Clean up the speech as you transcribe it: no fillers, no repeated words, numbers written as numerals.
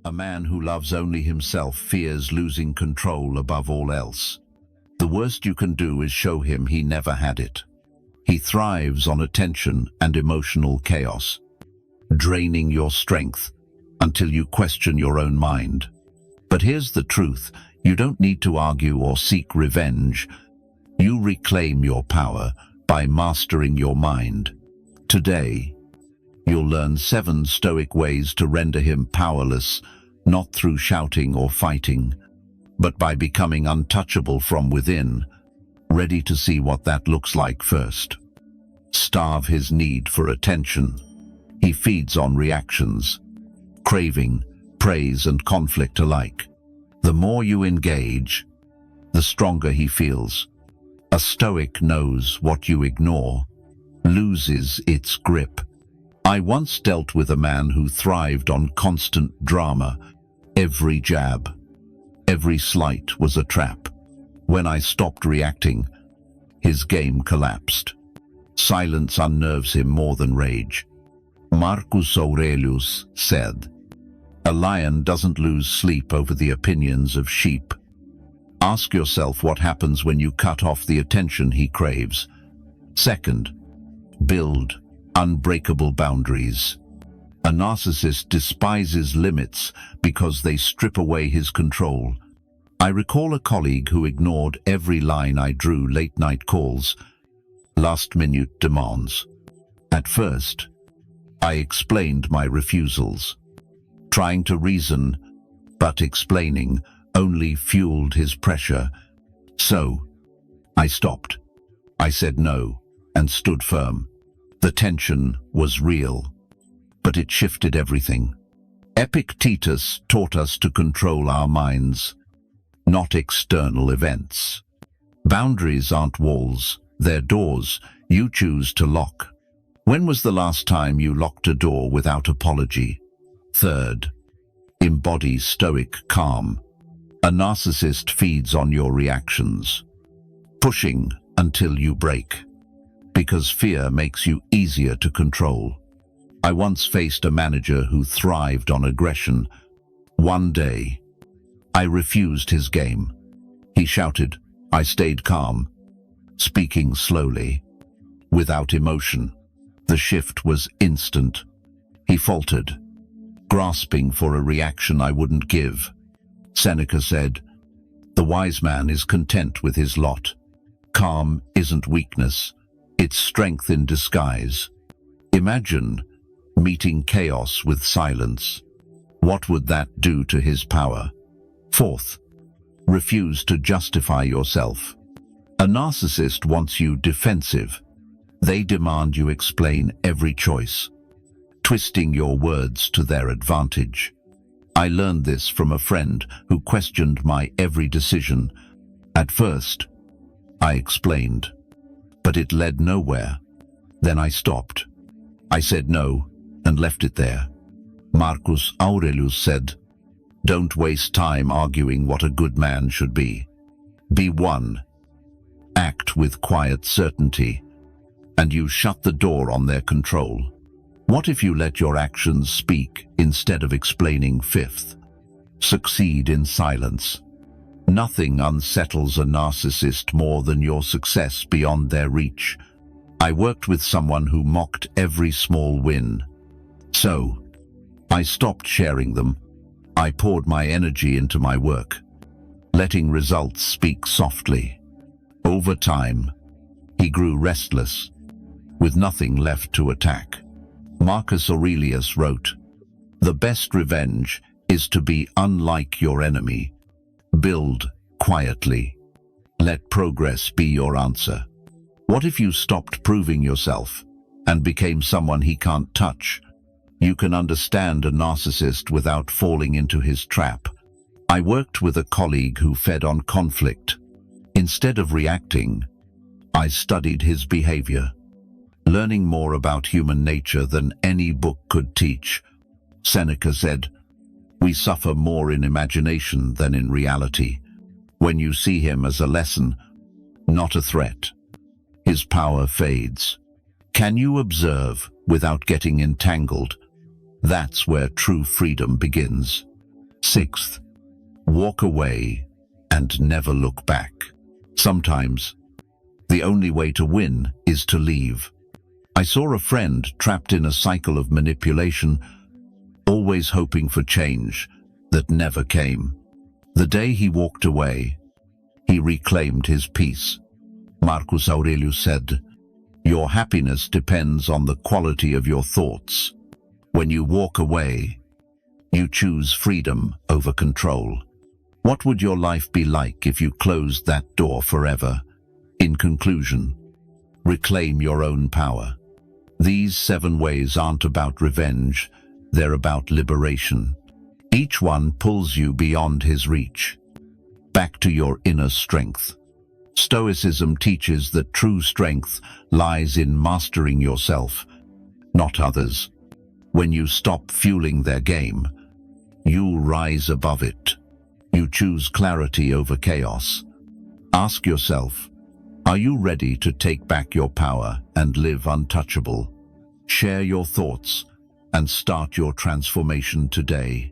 A man who loves only himself fears losing control above all else. The worst you can do is show him he never had it. He thrives on attention and emotional chaos, draining your strength until you question your own mind. But here's the truth: you don't need to argue or seek revenge. You reclaim your power by mastering your mind. Today, you'll learn 7 Stoic ways to render him powerless, not through shouting or fighting, but by becoming untouchable from within. Ready to see what that looks like first? Starve his need for attention. He feeds on reactions, craving, praise and conflict alike. The more you engage, the stronger he feels. A Stoic knows what you ignore loses its grip. I once dealt with a man who thrived on constant drama. Every jab, every slight was a trap. When I stopped reacting, his game collapsed. Silence unnerves him more than rage. Marcus Aurelius said, "A lion doesn't lose sleep over the opinions of sheep." Ask yourself what happens when you cut off the attention he craves. Second, build unbreakable boundaries. A narcissist despises limits because they strip away his control. I recall a colleague who ignored every line I drew: late-night calls, last-minute demands. At first, I explained my refusals, trying to reason, but explaining only fueled his pressure. So, I stopped. I said no and stood firm. The tension was real, but it shifted everything. Epictetus taught us to control our minds, not external events. Boundaries aren't walls, they're doors you choose to lock. When was the last time you locked a door without apology? Third, embody Stoic calm. A narcissist feeds on your reactions, pushing until you break, because fear makes you easier to control. I once faced a manager who thrived on aggression. One day, I refused his game. He shouted. I stayed calm, speaking slowly, without emotion. The shift was instant. He faltered, grasping for a reaction I wouldn't give. Seneca said, "The wise man is content with his lot." Calm isn't weakness, it's strength in disguise. Imagine meeting chaos with silence. What would that do to his power? Fourth, refuse to justify yourself. A narcissist wants you defensive. They demand you explain every choice, twisting your words to their advantage. I learned this from a friend who questioned my every decision. At first, I explained, but it led nowhere. Then I stopped. I said no and left it there. Marcus Aurelius said, "Don't waste time arguing what a good man should be. Be one. Act with quiet certainty, and you shut the door on their control." What if you let your actions speak instead of explaining? Fifth, succeed in silence. Nothing unsettles a narcissist more than your success beyond their reach. I worked with someone who mocked every small win. So, I stopped sharing them. I poured my energy into my work, letting results speak softly. Over time, he grew restless, with nothing left to attack. Marcus Aurelius wrote, "The best revenge is to be unlike your enemy. Build quietly. Let progress be your answer." What if you stopped proving yourself and became someone he can't touch? You can understand a narcissist without falling into his trap. I worked with a colleague who fed on conflict. Instead of reacting, I studied his behavior, learning more about human nature than any book could teach. Seneca said, "We suffer more in imagination than in reality." When you see him as a lesson, not a threat, his power fades. Can you observe without getting entangled? That's where true freedom begins. Sixth, walk away and never look back. Sometimes, the only way to win is to leave. I saw a friend trapped in a cycle of manipulation, always hoping for change that never came. The day he walked away, he reclaimed his peace. Marcus Aurelius said, "Your happiness depends on the quality of your thoughts. When you walk away, you choose freedom over control." What would your life be like if you closed that door forever? In conclusion, reclaim your own power. These 7 ways aren't about revenge, they're about liberation. Each one pulls you beyond his reach, back to your inner strength. Stoicism teaches that true strength lies in mastering yourself, not others. When you stop fueling their game, you rise above it. You choose clarity over chaos. Ask yourself, are you ready to take back your power and live untouchable? Share your thoughts and start your transformation today.